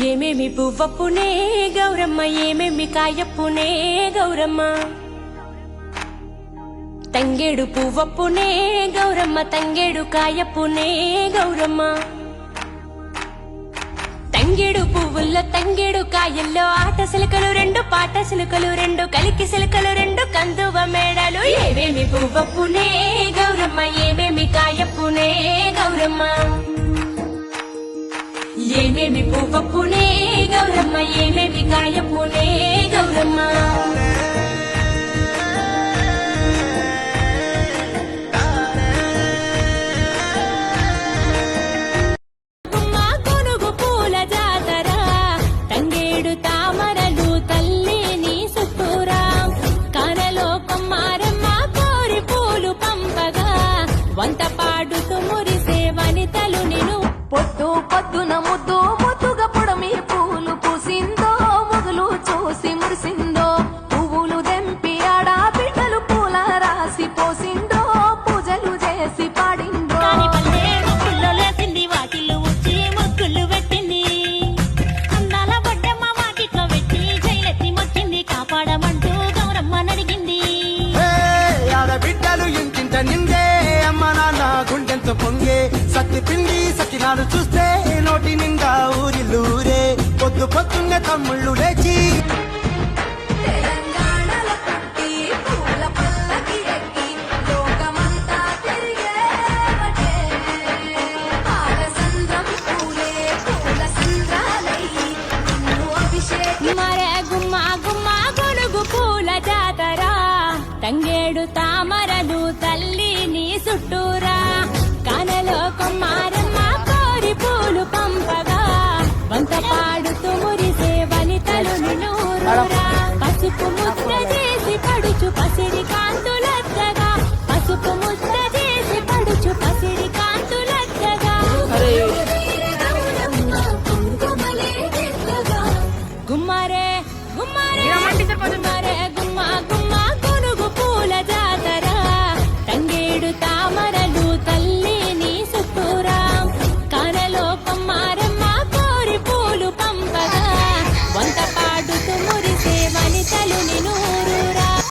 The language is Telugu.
ఏమేమి పువ్వప్పునే గౌరమ్మ, ఏమేమి కాయప్పునే గౌరమ్మ. తంగేడు పువ్వప్పునే గౌరమ్మ, తంగేడు కాయప్పునే గౌరమ్మ. తంగేడు పువ్వుల్లో తంగేడు కాయల్లో ఆట సిలకలు రెండు, పాట సిలకలు రెండు, కలికి సిలకలు రెండు, కందువ మేడలు. ఏమేమి పువ్వప్పునే గౌరమ్మ, ఏమేమి కాయప్పునే గౌరమ్మ. ఏమేమి పువ్వప్పునే గౌరమ్మ, ఏమేమి కాయప్పునే గౌరమ్మ. వంత పాడుతూ మురిసే వనితలు నిను. పొద్దు పొద్దున ముద్దు ముద్దుగా పొడమి పూలు పూసిందో, మొదలు చూసి మురిసిందో. పువ్వులు దెంపి ఆడా బిడ్డలు పూల రాసి పోసిందో, పూజలు చేసి పాడిందో. వాటిల్లో వచ్చి ముగ్గులు పెట్టింది, అందాల బొడ్డమ్మ వాటిట్లో పెట్టి జైలెత్తి మొక్కింది. కాపాడమంటూ గౌరమ్మ నడిగింది. బిడ్డలు ఇంటింట నిందే, అమ్మ నాన్న గుండెంతో పొంగే. సత్తి పిండి సకినాలు చూస్తే నోటి నిండా ఊరిల్లూరే. పొద్దు పొద్దున్నే తమ్ముళ్ళు లేచి